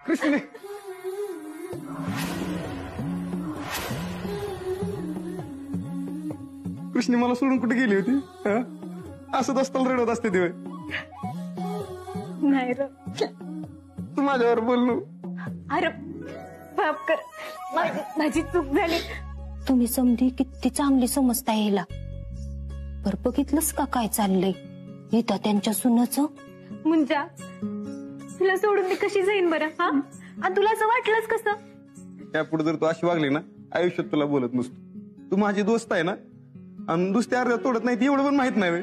कृष्णे कृष्णे मला सोडून कुठे गेली होती? असंच असताना रडत असते ते. नाही रे, तू माझ्यावर बोललो. अरे माफ कर, माझी चूक झाली. तुम्ही समधी किती चांगली समजता यायला. बर बघितलंस का काय चाललंय इथं त्यांच्या सुनाचं? मुंजा, तुला सोडून मी कशी जाईन बरं? हा, आणि तुला असं वाटलंच कसं? त्यापुढे जर तू अशी वागली ना, आयुष्यात तुला बोलत नसतो. तू माझी दोस्त आहे ना, आणि दुसऱ्या अर्ध्या तोडत नाही एवढं पण माहित नाही.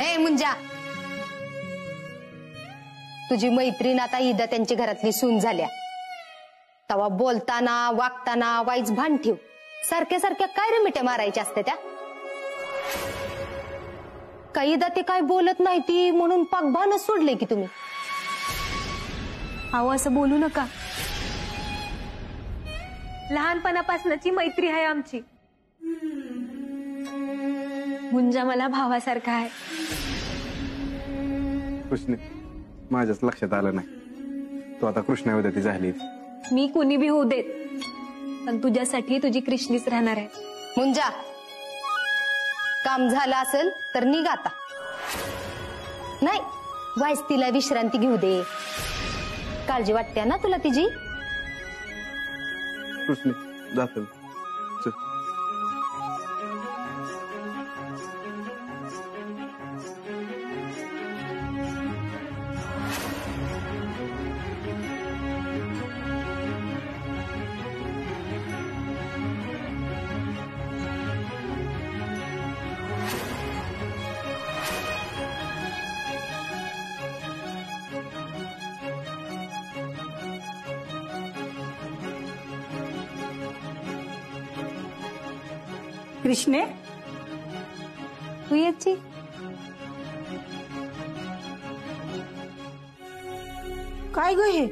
ए मुंजा, तुझी मैत्रीण आता ईदा त्यांची घरातली सून झाल्या. तवा बोलताना वागताना वाईच भान ठेव. सारख्या सारख्या काय रे मिट्या मारायच्या असते त्या? काही ईदा ते काय बोलत नाही ती म्हणून पाक भानच सोडले की तुम्ही. अहो असं बोलू नका. लहानपणापासूनची मैत्री आहे आमची. मुंजा मला भावासारखा आहे. कृष्णे माझ्याच लक्षात आलं नाही, तू आता कृष्णावदती झाली. मी कुणी बी होऊ देत, पण तुझ्यासाठी तुझी कृष्णीच राहणार आहे. मुंजा, काम झालं असेल तर निघ आता. नाही, वाईस तिला विश्रांती घेऊ दे. काळजी वाटते ना तुला तिची? कृष्णे जातो. कृष्णे, तू याची काय ग हे?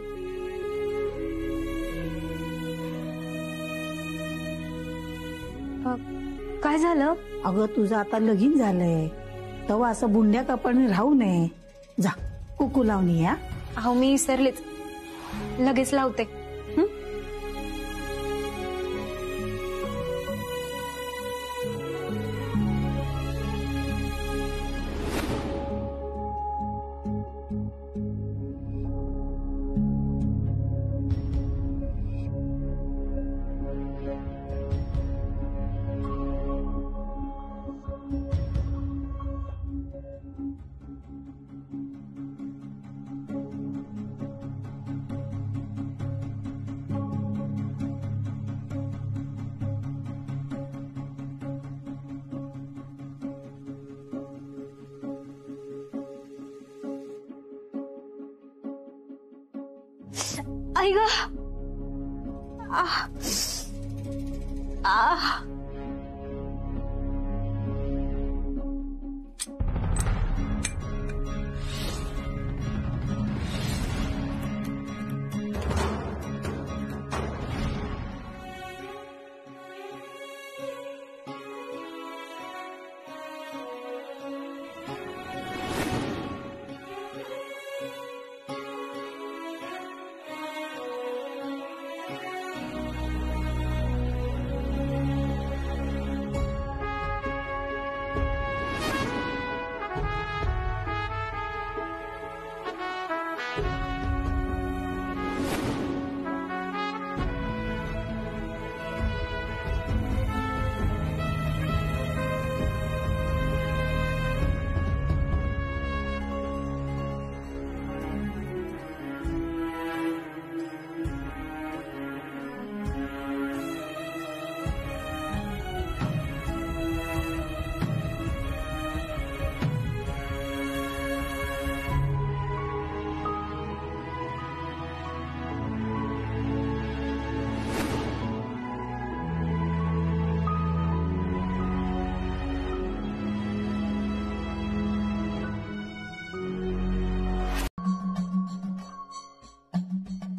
काय झालं? अगं तुझं आता लगीन झालंय, तेव्हा असं बुंड्या कपाळी राहू नये. जा कुकू लावणी. या अहो मी विसरलेच, लगेच लावते. आई ग,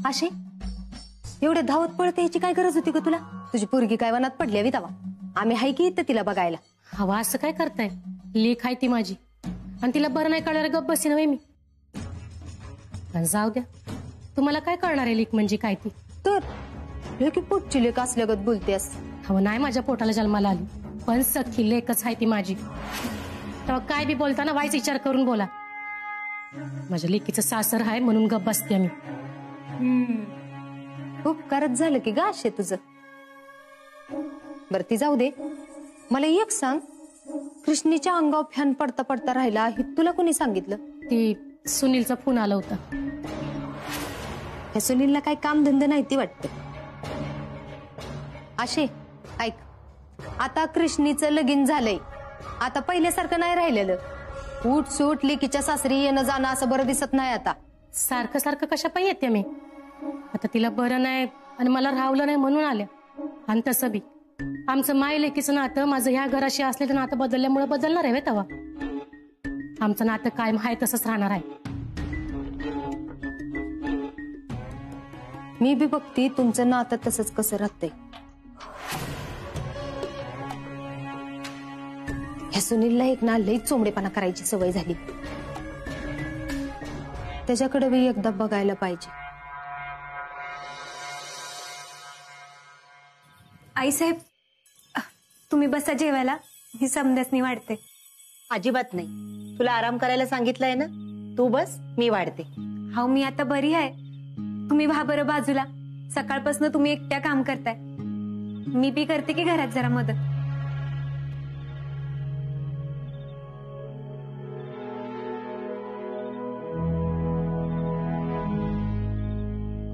अशी एवढे धावत पळत यायची काय गरज होती ग तुला? तुझी पोरगी काय वनात पडली हवी तवा? आम्ही हाय की इथं तिला बघायला. हवा असं काय करताय? लेख आहे ती माझी आणि तिला बरं नाही कळणार गप्प बसी नव्हे मी. पण जाऊ द्या, तुम्हाला काय कळणार आहे लेख म्हणजे काय ती? तर हे की पोटची लेक असल्यागत बोलतेस. हवं नाही माझ्या पोटाला जन्माला आली, पण सख्खी लेकच आहे ती माझी. तेव्हा काय बी बोलताना वाईच विचार करून बोला. माझ्या लेकीचं सासर आहे म्हणून गप्प बसते मी. उपकारच झालं की गा असे तुझं. बरं ती जाऊ दे, मला एक सांग, कृष्णीच्या अंगावर फॅन पडता पडता राहिला हे तुला कोणी सांगितलं? ती सुनीलचा फोन आला होता. ह्या सुनीलला काय काम धंदा नाही ती वाटतं. अशे ऐक, आता कृष्णीचं लगीन झालंय, आता पहिल्यासारखं नाही राहिलेलं. उठ सूट लेकीच्या सासरी येणं जाणं असं बरं दिसत नाही आता. सारखं सारखं कशा पायी येते मी? आता तिला बरं नाही आणि मला राहवलं नाही म्हणून आल्या. आणि तसं बी आमचं माय लेकीचं नातं माझं ह्या घराशी असलेलं नातं बदलल्यामुळे बदलणार आहे तेव्हा. आमचं नातं कायम आहे तसंच राहणार आहे. मी बी बघती तुमचं नातं तसंच कसं राहतंय. ह्या सुनीलला एक ना लई चोंबडेपणा करायची सवय झाली. त्याच्याकडे बी एकदा बघायला पाहिजे. आईसाहेब, तुम्ही बसा जेवायला, ही समजाच वाढते. अजिबात नाही, तुला आराम करायला सांगितलंय ना, तू बस, मी वाढते. हाव मी आता बरी आहे, तुम्ही व्हा बरं बाजूला. सकाळपासून तुम्ही एकट्या काम करताय, मी बी करते की घरात जरा मदत.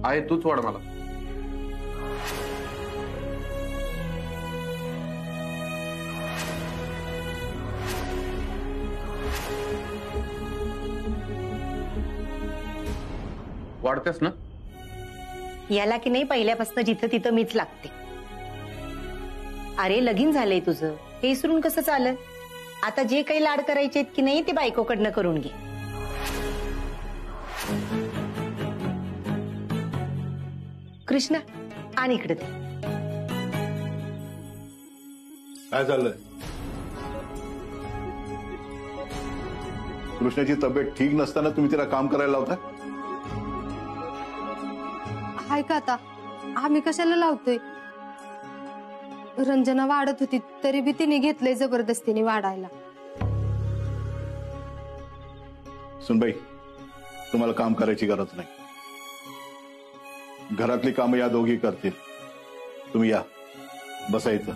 आहे तूच वाढ मला. वाढतेस ना? याला की नाही पहिल्यापासून जिथं तिथं मीच लागते. अरे लगीन झालंय तुझं, हे विसरून कसं चालेल? आता जे काही लाड करायचे की नाही ते बायकोकडनं करून घे. कृष्णा आणि इकडे ते काय झालंय? कृष्णाची तब्येत ठीक नसताना तुम्ही तिला काम करायला लावता? हाय का आता आम्ही कशाला लावतोय? रंजना वाढत होती तरी बी तिने घेतलंय जबरदस्तीने वाढायला. सुनबाई, तुम्हाला काम करायची गरज नाही. घरातली कामं या दोघी करतील. तुम्ही या, बसायचं.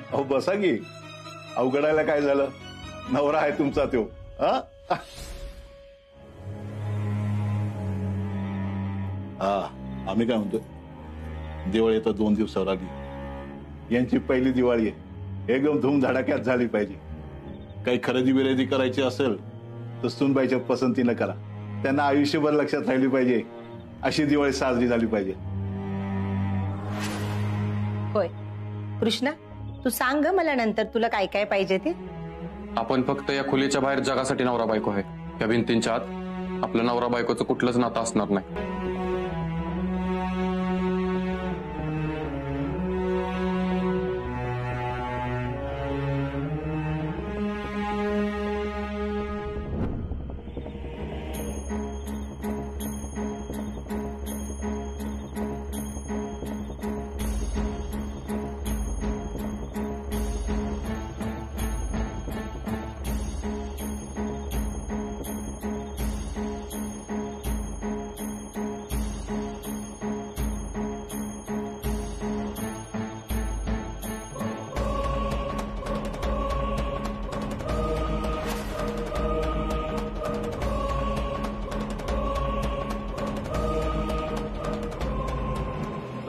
अहो बसा की, अवघडायला काय झालं? नवरा आहे तुमचा तो. हा, आम्ही काय म्हणतोय, दिवाळी आता 2 दिवसावर आली. यांची पहिली दिवाळी आहे, एकदम धूमधडाक्यात झाली पाहिजे. काही खरेदी बिरेदी करायची असेल तर सुनबाईच्या पसंतीनं करा. त्यांना आयुष्यभर लक्षात राहिली पाहिजे अशी दिवाळी साजरी झाली पाहिजे. होय कृष्णा, तू सांग मला नंतर तुला काय काय पाहिजे ते. आपण फक्त या खोलीच्या बाहेर जगासाठी नवरा बायको आहे. या भिंतींच्या आत आपलं नवरा बायकोचं कुठलंच नातं असणार नाही.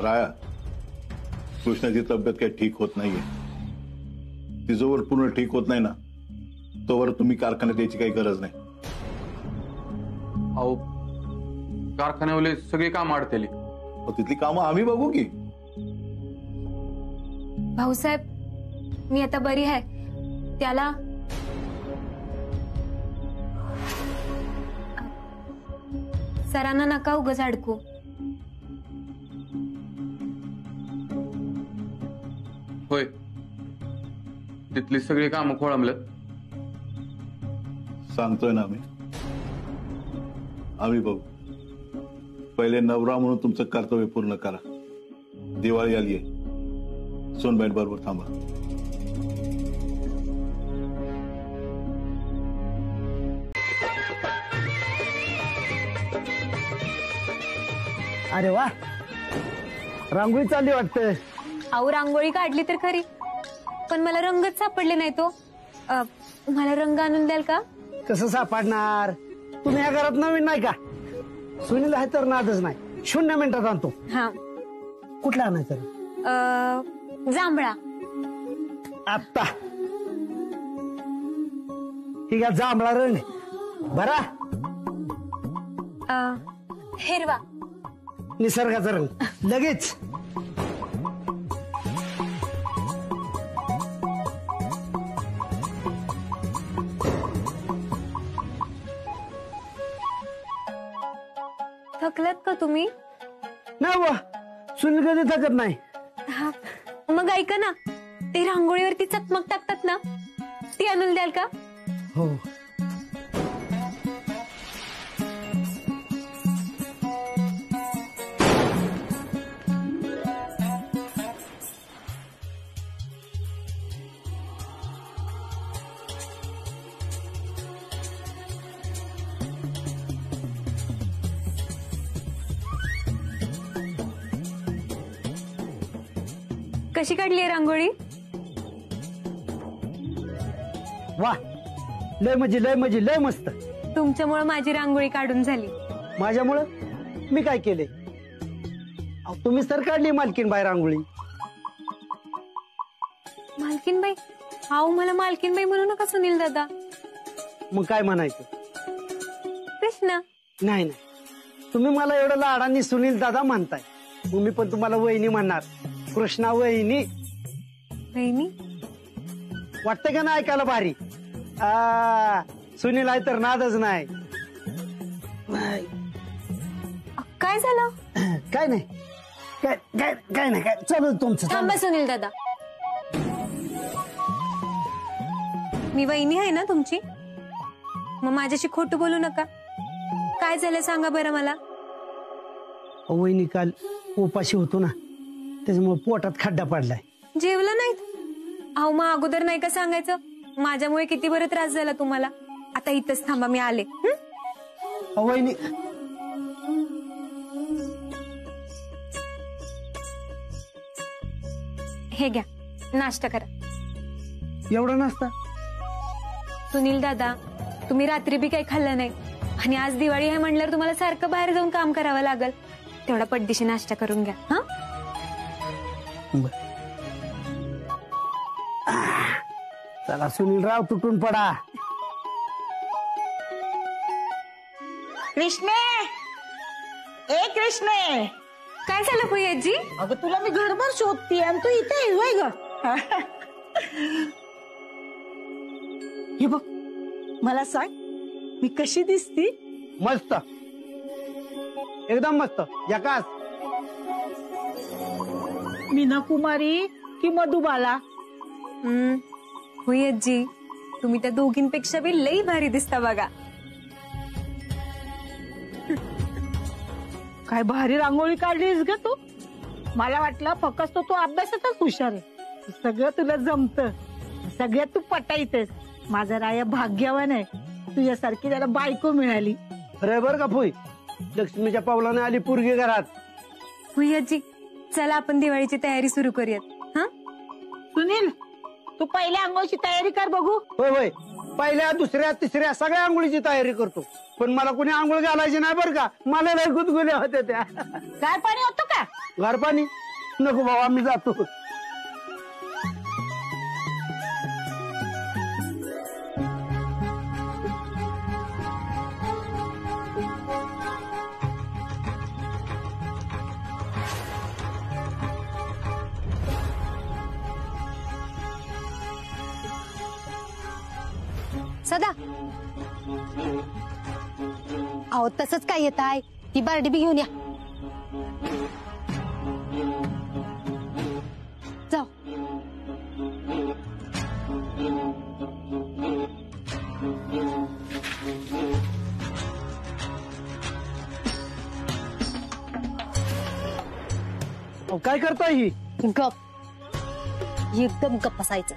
राया, कृष्णाची तब्येत काही ठीक होत नाहीये. ती जोवर पूर्ण ठीक होत नाही ना, तोवर तुम्ही कारखान्यात यायची काही गरज नाही. अहो, कारखान्यावाले सगळी कामं अडतेली. तिथली कामं आम्ही बघू की. भाऊसाहेब, मी आता बरी आहे, त्याला सरांना नका उगाच अडकू. होय, तिथली सगळी कामं खोळंबल्यात. सांगतोय ना आम्ही भाऊ, पहिले नवरा म्हणून तुमचं कर्तव्य पूर्ण करा. दिवाळी आली आहे, सोनबाई बरोबर थांबा. अरे वा, रांगोळी चालली वाटतं. अहो रांगोळी काढली तर खरी, पण मला रंगच सापडले नाही तो. मला रंग आणून द्याल का? कसं सापडणार? तुम्ही या घरात नवीन नाही का? सुनील आहे तर नादच नाही, 0 मिनिटात आणतो. हा. कुठला आणायचं? जांभळा. आत्ता ठीक आहे, जांभळा रंग. बरा हिरवा. निसर्गाचा रंग. लगेच. थकलात का तुम्ही? नाही वा, सुनील कधी थकत नाही. हा. मग ऐका ना, ते रांगोळीवरती चकमक टाकतात ना, ती आणून द्याल का? हो. कशी काढली आहे रांगोळी? वा, लय लय मस्त. तुमच्यामुळे माझी रांगोळी काढून झाली. माझ्यामुळं? मी काय केले? तुम्ही तर काढली मालकीनबाई रांगोळी. मालकीनबाई? अहो मला मालकीनबाई म्हणू नका सुनील दादा. मग काय म्हणायचं? कृष्णा. नाही, तुम्ही मला एवढं लाडांनी सुनील दादा म्हणताय, मग मी पण तुम्हाला वहिनी म्हणणार. कृष्णा वहिनी. वहिनी वाटतं का ना ऐकायला भारी? सुनील आहे तर नादच नाही. काय झालं? काय नाही, काय नाही, काय चालू तुमचं. थांबा सुनील दादा, मी वहिनी आहे ना तुमची, मग माझ्याशी खोटं बोलू नका. काय झालं सांगा बरं मला. वहिनी काल उपाशी होतो ना, त्याच्यामुळे पोटात खड्डा पडलाय. जेवलं नाहीत? अहो मग अगोदर नाही का सांगायचं? माझ्यामुळे किती बरं त्रास झाला तुम्हाला. आता इथंच थांबा, मी आले. वहिनी हे घ्या, नाश्ता करा. एवढा नाश्ता? सुनील दादा, तुम्ही रात्री बी काही खाल्लं नाही, आणि आज दिवाळी आहे म्हणल्यावर तुम्हाला सारखं बाहेर जाऊन काम करावं लागल. तेवढा पटदिशी नाश्ता करून घ्या. हा, चला सुनील राव, तुटून पडा. कृष्णे, ए कृष्णे, काय झालं भैयाजी? अगं तुला मी घरभर शोधते आणि तू इथे येतोय ग. हे बघ, मला सांग, मी कशी दिसती? मस्त, एकदम मस्त, जकास. मीना कुमारी की मधुबाला? भैयाजी, तुम्ही त्या दोघींपेक्षा बी लई भारी दिसता बघा. काय भारी रांगोळी काढलीस ग तू. मला वाटलं फक्त तू अभ्यासातच हुशार आहे. सगळं तुला जमत, सगळ्यात तू पटायतेस. माझा राया भाग्यवान आहे, तुझ्यासारखी त्याला बायको मिळाली. अरे बर का फुई, लक्ष्मीच्या पावलाने आली पोरगी घरात. भैयाजी, चला आपण दिवाळीची तयारी सुरू करूयात. हा सुनील, तू पहिल्या आंघोळीची तयारी कर बघू. होय होय, पहिल्या दुसऱ्या तिसऱ्या सगळ्या आंघोळीची तयारी करतो, पण मला कोणी आंघोळ घालायची नाही बरं का. मला लय गुदगुल्या होत्या त्या. गार पाणी होतं का? गार पाणी नको भाऊ, आम्ही जातो. सदा अहो तसंच काय येत आहे ती बारडी बी घेऊन या जाऊ काय करताय ही गप एकदम गप असायचं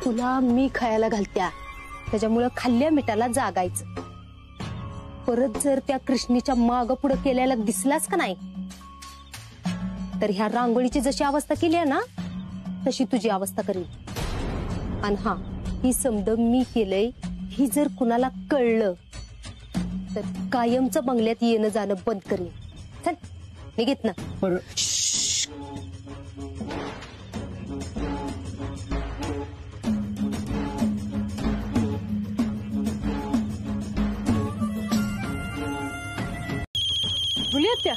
तुला मी खायला घालत्या त्याच्यामुळं खाल्ल्या मिठाला जागायचं परत जर त्या कृष्णीच्या माग पुढं केल्याला दिसलाच का नाही तर ह्या रांगोळीची जशी अवस्था केली आहे ना तशी तुझी अवस्था करेल आणि हा ही समज मी केलंय ही जर कुणाला कळलं तर कायमचं बंगल्यात येणं जाणं बंद करेल चल निघित ना बोलिये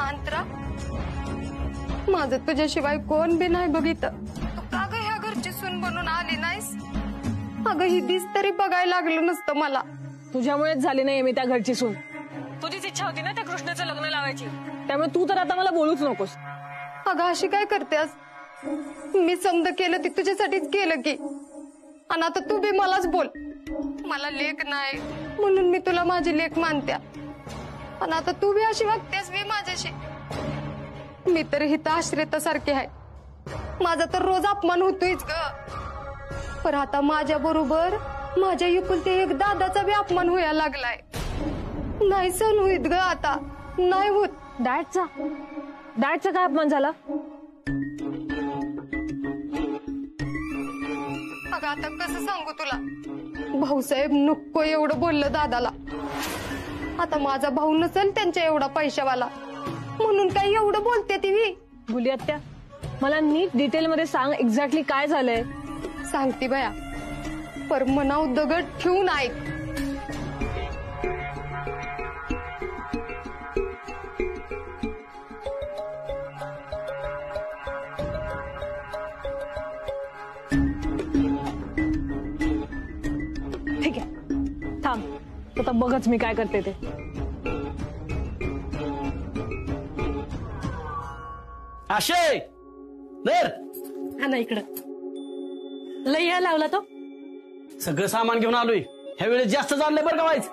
अंतरा माझं तुझ्याशिवाय कोण बी नाही बघितलं तू का ग ह्या घरची सून बनून आली नाहीस अगं ही दिस तरी बघायला लागलं नसतं मला तुझ्यामुळेच झाली नाही मी त्या घरची सून तुझीच इच्छा होती ना त्या कृष्णाचं लग्न लावायची त्यामुळे तू तर आता मला बोलूच नकोस अगं अशी काय करतेस मी समज केलं ती तुझ्यासाठीच केलं की आणि आता तू बी मलाच बोल मला लेक नाही म्हणून मी तुला माझी लेक मानत्या आणि आता तू बी अशी वागतेस बी माझ्याशी मी तर हित आश्रितासारखी आहे माझा तर रोज अपमान होतोयच ग पण आता माझ्या बरोबर माझ्या एकुलते एक दादाचा बी अपमान व्हायला लागलाय नाही सण होईत ग आता नाही होत डॅडचा काय अपमान झाला अगं आता कसं सांगू तुला भाऊसाहेब नको एवढं बोललं दादाला आता माझा भाऊ नसेल त्यांच्या एवढा पैशावाला म्हणून काय एवढं बोलते ती मी बोली आत्या मला नीट डिटेल मध्ये सांग एक्झॅक्टली काय झालंय सांगते बया पर मनाव दगड ठेवून ऐक ठीक आहे थांब आता बघच मी काय करते ते आशय दर हा ना इकडं लय या लावला तो सगळं सामान घेऊन आलोय ह्या वेळेस जास्त चाललंय बरं का व्हायच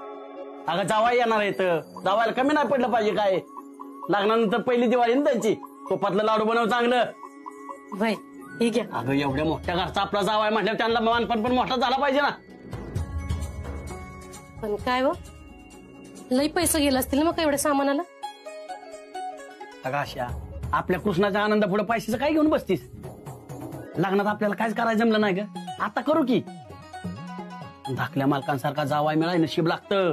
अगं जावाई येणार आहे तर जावायला कमी नाही पडलं पाहिजे काय लग्नानंतर पहिली दिवाळी ना त्यांची तोपातलं लाडू बनव चांगलं वय हे घ्या अगं एवढ्या मोठ्या घरचा आपला जावाय म्हटल्यावर त्यांना मानपण पण मोठा झाला पाहिजे ना पण काय हो लय पैसे गेले असतील ना मग एवढ्या सामानाला अगं आशा आपल्या कृष्णाच्या आनंदा पुढे पैशाचं काय घेऊन बसतीस लग्नात आपल्याला काहीच करायचं जमलं नाही ग आता करू की धाकल्या मालकांसारखा जावाय मिळाय नशीब लागतं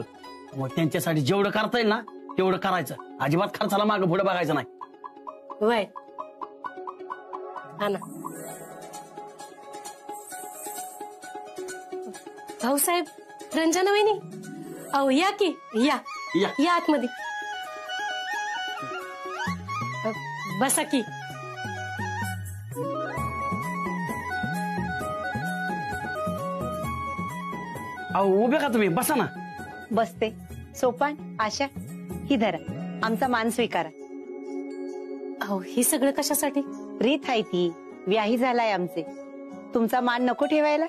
मग त्यांच्यासाठी जेवढं करता येईल ना तेवढं करायचं अजिबात खर्चाला मागं पुढे बघायचं नाही वय हा ना भाऊसाहेब रंजना वहिनी अहो या की या या. या आतमध्ये बसा की अहो उभे का तुम्ही बसा ना बसते सोपान आशा ही धरा आमचा मान स्वीकारा अहो हे सगळं कशासाठी रीत आहे ती व्याही झालाय आमचे तुमचा मान नको ठेवायला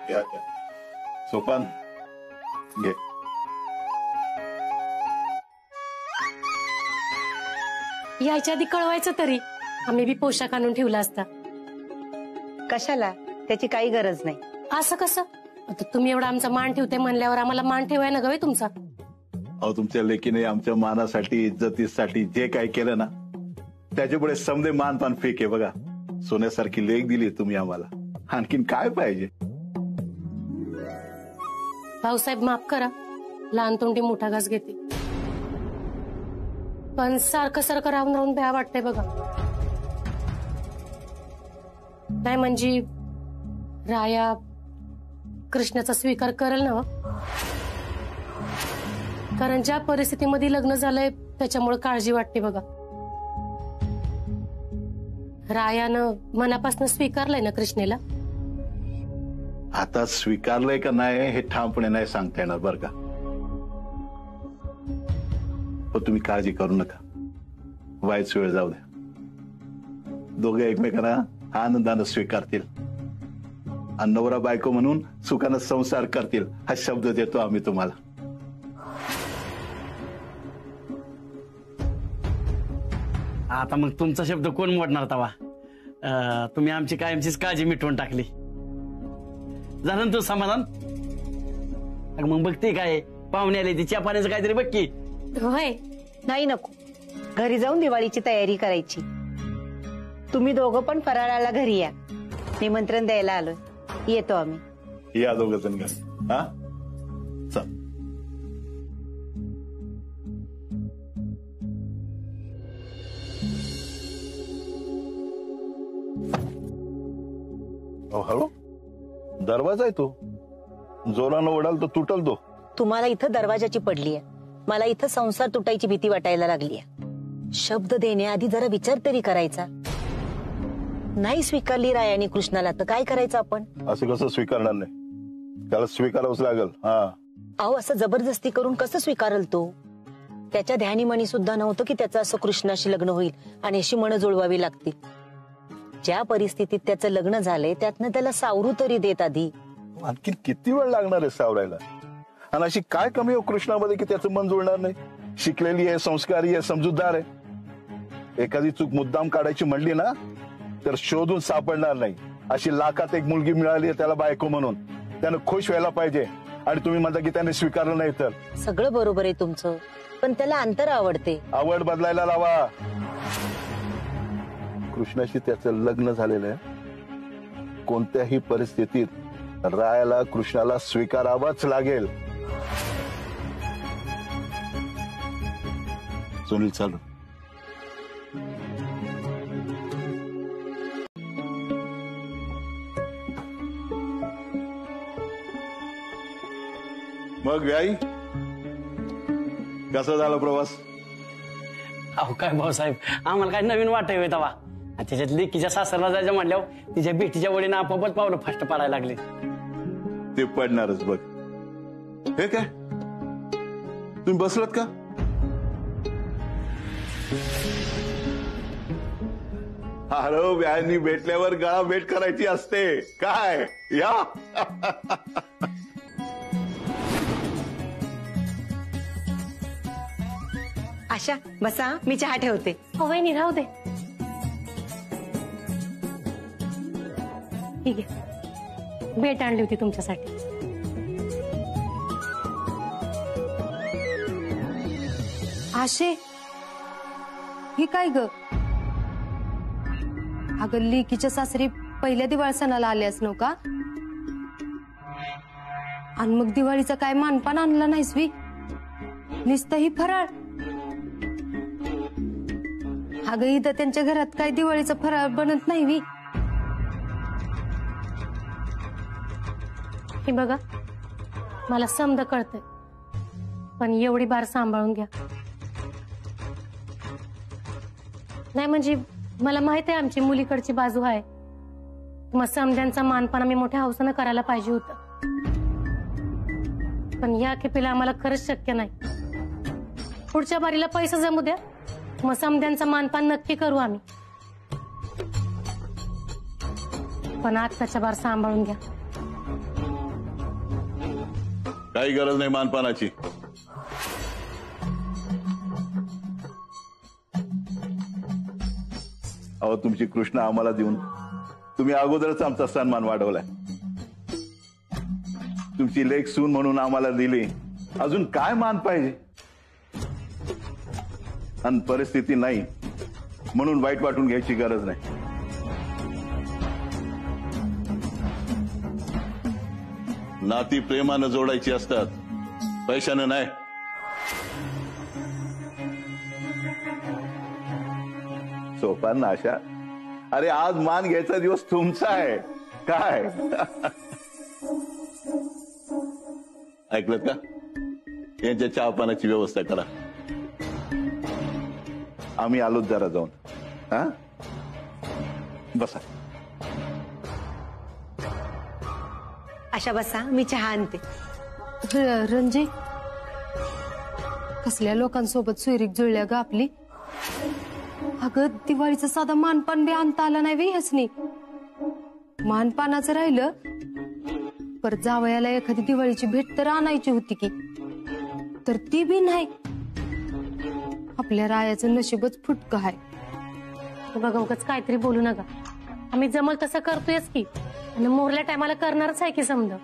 घ्या, घ्या. सोपान घे यायच्या आधी कळवायचं तरी आम्ही बी पोशाख आणून ठेवला असता कशाला त्याची काही गरज नाही असं कसं आता तुम्ही एवढा आमचा मान ठेवते म्हणल्यावर आम्हाला मान ठेवाय ना गवे तुमचा अहो तुमच्या लेकीने आमच्या मानासाठी इज्जतीसाठी जे काय केलं ना त्याच्यापुढे समजे मानपान फेक आहे बघा सोन्यासारखी लेख दिली तुम्ही आम्हाला आणखीन काय पाहिजे भाऊसाहेब माफ करा लहान तोंडी मोठा घास घेते पण सारखं सारखं राहून राहून भ्या वाटतंय बघा नाही म्हणजे राया कृष्णाचा स्वीकार करेल ना कारण ज्या परिस्थितीमध्ये लग्न झालंय त्याच्यामुळे काळजी वाटते बघा रायानं मनापासून स्वीकारलंय ना कृष्णेला? आता स्वीकारलंय का नाही हे ठामपणे नाही सांगता येणार बरं का. पण तुम्ही काळजी करू नका, वाईट वेळ जाऊ द्या. दोघे एकमेकांना आनंदानं स्वीकारतील आणि नवरा बायको म्हणून सुखानं संसार करतील हा शब्द देतो आम्ही तुम्हाला. आता मग तुमचा शब्द कोण मोडणार तवा? तुम्ही आमची कायमचीच काळजी मिटवून टाकली. झालं ना तू समाधान? मग बघते काय पाहुणे आले तिच्या पाण्याचं काहीतरी बघ की. होय. नाही नको, घरी जाऊन दिवाळीची तयारी करायची. तुम्ही दोघं पण फराळाला घरी या, निमंत्रण द्यायला आलोय. येतो आम्ही. या दोघं जण घरी. हा चल. हळू, दरवाजा आहे तो, जोरानं ओढाल तर तुटल तो. तुम्हाला इथं दरवाजाची पडली आहे, मला इथं संसार तुटायची भीती वाटायला लागली आहे. शब्द देण्याआधी जरा विचार तरी करायचा. नाही स्वीकारली रायाने कृष्णाला तर काय करायचं आपण? असं कसं स्वीकारणार नाही, त्याला स्वीकारावंच लागल. हा अहो, असं जबरदस्ती करून कसं स्वीकारल तो? त्याच्या ध्यानीमनी सुद्धा नव्हतं की त्याचं असं कृष्णाशी लग्न होईल आणि अशी मनं जुळवावी लागतील. ज्या परिस्थितीत त्याचं लग्न झालंय त्यातनं त्याला सावरू तरी देत आधी. आणखी किती वेळ लागणार आहे सावरायला? आणि अशी काय कमी आहे कृष्णामध्ये की त्याचं मन जुळणार नाही? शिकलेली आहे, संस्कारी आहे, समजूतदार आहे. एखादी चूक मुद्दाम काढायची म्हणली ना तर शोधून सापडणार नाही. अशी लाखात एक मुलगी मिळाली आहे त्याला बायको म्हणून, त्यानं खुश व्हायला पाहिजे. आणि तुम्ही म्हणता की त्याने स्वीकारलं नाही तर? सगळं बरोबर आहे तुमचं, पण त्याला अंतर आवडते. आवड बदलायला लावा. कृष्णाशी त्याचं लग्न झालेलं आहे. कोणत्याही परिस्थितीत रायाला कृष्णाला स्वीकारावाच लागेल. सुनील चालू. मग व्याई कसा झाला प्रवास? अहो काय भाऊसाहेब, आम्हाला काय नवीन वाटाय तवा. त्याच्यात लेकीच्या सासरला जायचं म्हटल्यावर तिच्या भेटीच्या वडीनं आपोआपच पावलं फास्ट पडायला लागले. ते पडणारच बघ. हे काय तुम्ही बसलात का? अरे व्यानी भेटल्यावर गळा भेट करायची असते काय? या आशा बसा, मी चहा ठेवते. वहिनी राहू दे. ठीक आहे, भेट आणली होती तुमच्यासाठी. आशे, ही काय ग? अगं लेकीच्या सासरी पहिल्या दिवाळी सणाला आल्यास नव का? आणि मग दिवाळीचा काय मानपान आणला नाहीस वी? नुसतं ही फराळ. अगं इथं त्यांच्या घरात काय दिवाळीचा फराळ बनत नाही वी? हे बघा, मला समज कळतंय, पण एवढी बार सांभाळून घ्या. नाही म्हणजे मला माहित आहे आमची मुलीकडची बाजू आहे. मग समध्यांचा मानपान मी मोठ्या हौसानं करायला पाहिजे होतं, पण या खेपेला आम्हाला खरंच शक्य नाही. पुढच्या बारीला पैसा जमू द्या, मग समध्यांचा मानपान नक्की करू आम्ही. पण आत्ताच्या बार सांभाळून घ्या. काही गरज नाही मानपानाची. अहो तुमची कृष्ण आम्हाला देऊन तुम्ही अगोदरच आमचा सन्मान वाढवलाय. तुमची लेक सून म्हणून आम्हाला दिली, अजून काय मान पाहिजे? आणि परिस्थिती नाही म्हणून वाईट वाटून घ्यायची गरज नाही. नाती प्रेमानं जोडायची असतात, पैशानं नाही. सोपान आशा, अरे आज मान घ्यायचा दिवस तुमचा आहे काय? ऐकलं का? यांच्या चहा पाण्याची व्यवस्था करा. आम्ही आलोच जरा जाऊन. हा बसा. आशा बसा, मी चहा आणते. रणजी, कसल्या लोकांसोबत सोयरीक जुळल्या ग आपली. अगं दिवाळीचं साधा मानपान बी आणता आला नाही ह्यासनी. मानपानाचं राहिलं, परत जावयाला एखादी दिवाळीची भेट तर आणायची होती की, तर ती बी नाही. आपल्या रायाचं नशीबच फुटकं आहे. बघा उगाच काहीतरी बोलू नका. आम्ही जमल तसं करतोयच की, आणि मोरल्या टायमाला करणारच आहे की समजा.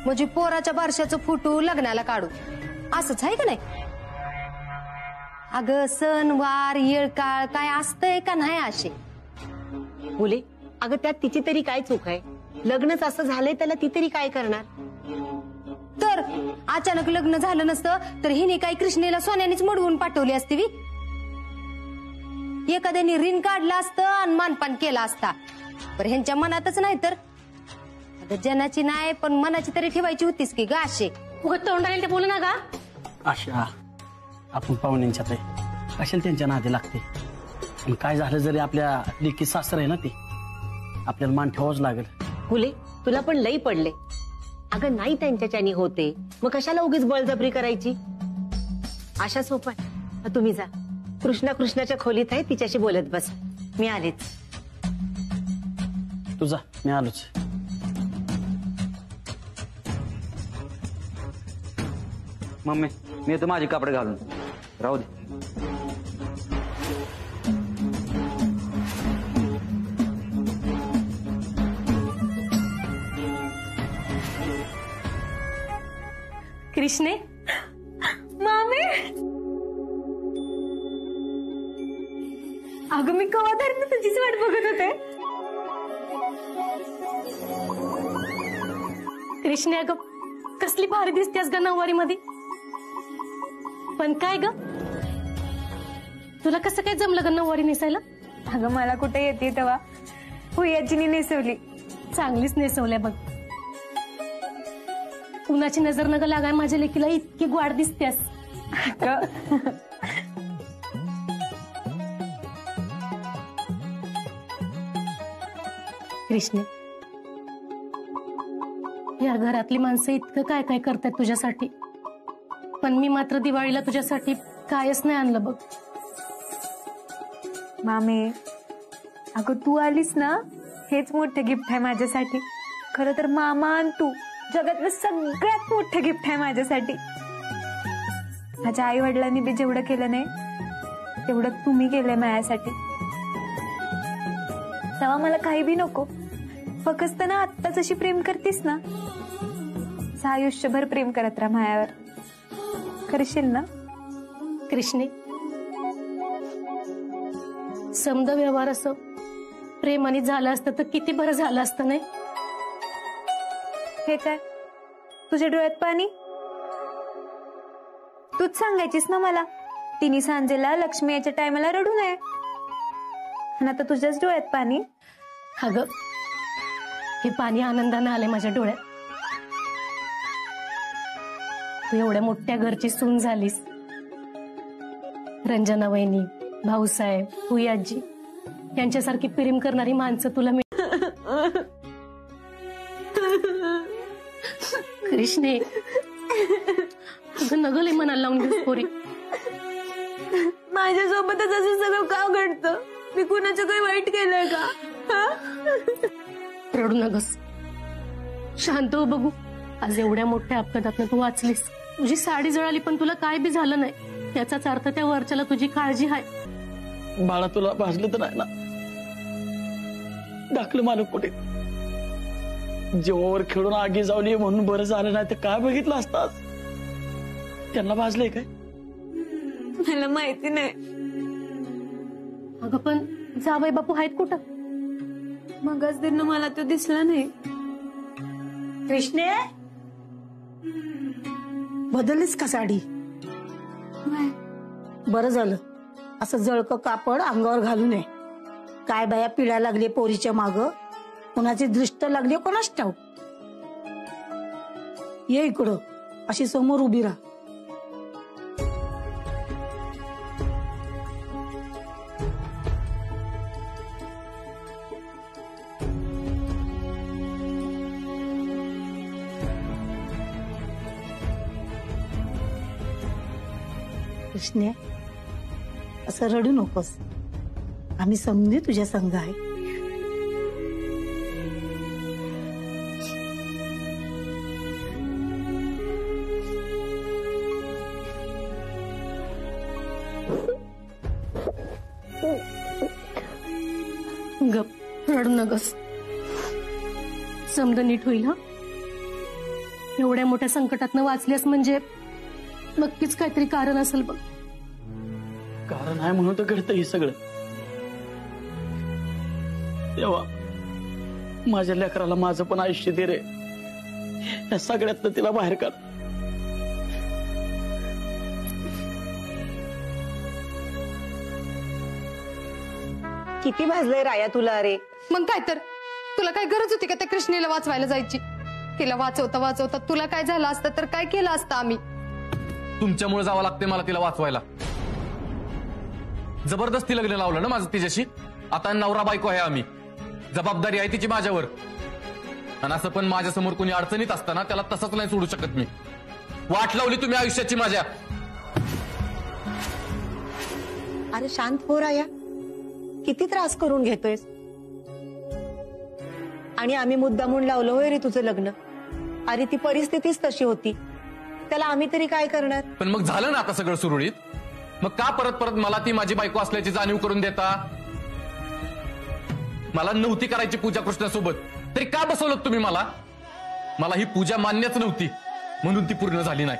म्हणजे पोराच्या बारशाचं फोटो लग्नाला काढू असंच आहे का नाही. अगं सण वार येळकाळ काय असतंय का नाही असे. बोले अगं त्यात तिची तरी काय चूक आहे. लग्नच असं झालंय त्याला ती तरी काय करणार. तर अचानक लग्न झालं नसतं तर हिने काही कृष्णेला सोन्यानेच मडवून पाठवली असती वी. एखाद्याने ऋण काढलं असतं आणि मानपान केला असता. पर ह्यांच्या मनातच नाही तर. जनाची नाही पण मनाची तरी ठेवायची होतीस की ग असे. उगाच तोंडाला ते बोलू नका. आशा, आपण पाहुण्यांच्यात आहे, कशाला त्यांच्या नादी लागते. आणि काय झालं जरी आपल्या लेकी सासर आहे ना, ते आपल्याला मान ठेवावंच लागेल. फुले तुला पण लई पडले. अगं नाही त्यांच्याच्यानी होते मग कशाला उगीच बळजबरी करायची. आशा सोपं तुम्ही जा. कृष्णाच्या खोलीत आहे, तिच्याशी बोलत बस. मी आलेच. तुझा मी आलोच. मम्मी मी येतो माझे कपडे घालून. राहू दे. कृष्णे, मामी अगं मी कवाधारीने तुझीच वाट बघत होते. कृष्णे अगं कसली भारी दिसतेस ग नऊवारी मध्ये. पण काय ग तुला कसं काय जमलं ग नऊवारी नेसायला. अगं मला कुठे येते तेव्हा हुयाजीने नेसवली. चांगलीच नेसवल्या बघ. कुणाची नजर नग लागाय माझ्या लेकीला इतकी ग्वाड दिसतेस. कृष्णे, या घरातली माणसं इतकं काय काय करतात तुझ्यासाठी, पण मी मात्र दिवाळीला तुझ्यासाठी कायच नाही आणलं बघ. मामे अगं तू आलीस ना हेच मोठं गिफ्ट आहे माझ्यासाठी. खरं तर मामा आणि तू जगातलं सगळ्यात मोठं गिफ्ट आहे माझ्यासाठी. माझ्या आई वडिलांनी बी जेवढं केलं नाही तेवढं तुम्ही केलंय माझ्यासाठी. तेव्हा मला काही बी नको, फक्त ना आत्ताच अशी प्रेम करतीस ना, आयुष्यभर प्रेम करत राहा मायावर. करशील ना कृष्णे. समद व्यवहार असं प्रेमाने झालं असतं तर किती बरं झालं असतं नाही. हे काय तुझ्या डोळ्यात पाणी. तूच सांगायचीस ना मला तिन्ही सांजेला लक्ष्मी याच्या टायमाला रडू नये, आणि आता तुझ्याच डोळ्यात पाणी. अगं हे पाणी आनंदानं आलंय माझ्या डोळ्यात. तू एवढ्या मोठ्या घरची सून झालीस. रंजना वहिनी, भाऊसाहेब, हुयाजी यांच्यासारखी प्रेम करणारी माणसं तुला कृष्णे अगं नगले मनाला लावून घेऊस पोरी. माझ्यासोबतच असं सगळं का घडतं. मी कुणाचं काही वाईट केलंय का. रडू नगस, शांत हो बघू. आज एवढ्या मोठ्या अपघातातून तू वाचलीस. तुझी साडी जळाली पण तुला काय बी झालं नाही, याचाच अर्थ त्या वरच्याला तुझी काळजी आहे. बाळा तुला भाजलं तर नाही ना. दाखलं मालक कुठे. जेव्हावर खेळून आगी जावली म्हणून बरं झालं नाही तर काय बघितलं असतात. त्यांना भाजलंय काय मला माहिती नाही. अगं पण जावई बापू आहेत कुठं. मगच त्यांना मला तो दिसला नाही. कृष्णे बदललीस का साडी. बरं झालं, असं जळक कापड अंगावर घालू नये. काय बाया पिळा लागले पोरीच्या माग, कोणाची दृष्ट लागली कोणाच ठाऊक. ये इकडं, अशी समोर उभी राहा. कृष्णे, असं रडू नकोस. आम्ही समजे तुझ्या संग आहे. गप रडू नगस. समद नीट होईल. हा, एवढ्या मोठ्या संकटातनं वाचल्यास म्हणजे नक्कीच काहीतरी कारण असेल बघ. कारण आहे म्हणून तर घडतं हे सगळं. तेव्हा माझ्या लेकराला माझं पण आयुष्य दे रे. या सगळ्यातनं तिला बाहेर काढ. किती भाजलंय राया तुला. अरे मग काय तर, तुला काय गरज होती का त्या कृष्णेला वाचवायला जायची? तिला वाचवता वाचवता तुला काय झालं असतं तर काय केलं असतं आम्ही? तुमच्यामुळे जावं लागते मला तिला वाचवायला. जबरदस्ती लग्न लावलं ना माझं तिच्याशी. आता नवरा बायको आहे आम्ही, जबाबदारी आहे तिची माझ्यावर. आणि असं पण माझ्यासमोर कोणी अडचणीत असताना त्याला तसंच नाही सोडू शकत मी. वाट लावली तुम्ही आयुष्याची माझ्या. अरे शांत हो राया, किती त्रास करून घेतोयस. आणि आम्ही मुद्दामून लावलं होय रे तुझं लग्न. अरे ती परिस्थितीच तशी होती, त्याला आम्ही तरी काय करणार. पण मग झालं ना आता सगळं सुरळीत. मग का परत परत मला ती माझी बायको असल्याची जाणीव करून देता? मला नव्हती करायची पूजा कृष्णासोबत, तरी का बसवलं तुम्ही मला? मला ही पूजा मान्यच नव्हती म्हणून ती पूर्ण झाली नाही.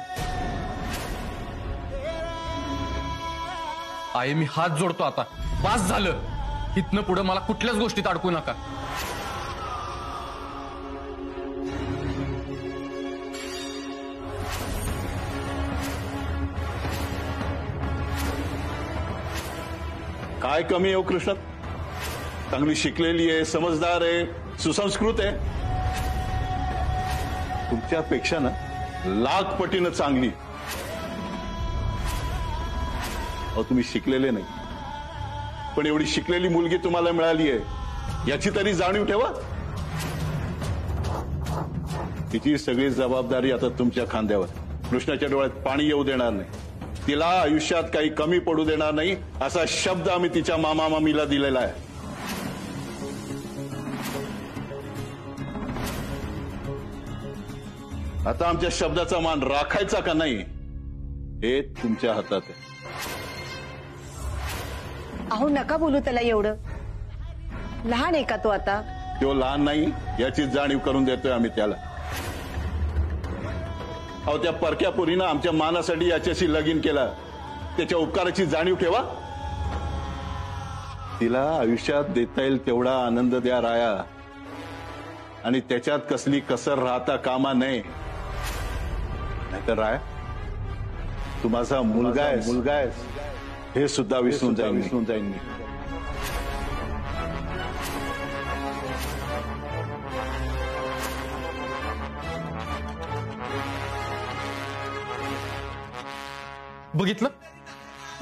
आई मी हात जोडतो आता, पास झालं. इथनं पुढे मला कुठल्याच गोष्टीत अडकू नका. काय कमी आहे हो कृष्णात? चांगली शिकलेली आहे, समजदार आहे, सुसंस्कृत आहे. तुमच्यापेक्षा ना लाख पटीनं चांगली. अहो तुम्ही शिकलेले नाही, पण एवढी शिकलेली मुलगी तुम्हाला मिळाली आहे याची तरी जाणीव ठेवा. तिची सगळी जबाबदारी आता तुमच्या खांद्यावर. कृष्णाच्या डोळ्यात पाणी येऊ देणार नाही, तिला आयुष्यात काही कमी पडू देणार नाही असा शब्द आम्ही तिच्या मामा मामीला दिलेला आहे. आता आमच्या शब्दाचा मान राखायचा का नाही हे तुमच्या हातात आहे. अहो नका बोलू त्याला एवढं. लहान आहे का तो आता? तो लहान नाही याची जाणीव करून देतोय आम्ही त्याला. अहो त्या परक्या पोरीनं आमच्या मानासाठी याच्याशी लगीन केलं, त्याच्या उपकाराची जाणीव ठेवा. तिला आयुष्यात देता येईल तेवढा आनंद द्या राया, आणि त्याच्यात कसली कसर राहता कामा नये. नाहीतर राया तू माझा मुलगा आहेस हे सुद्धा विसरून जाईन मी.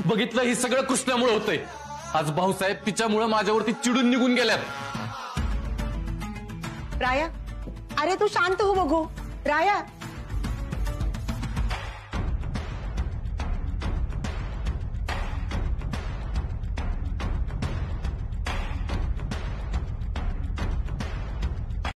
बघितलं हे सगळं कृष्णामुळे होतंय. आज भाऊसाहेब तिच्यामुळे माझ्यावरती चिडून निघून गेल्यात. राया अरे तू शांत हो बघू. राया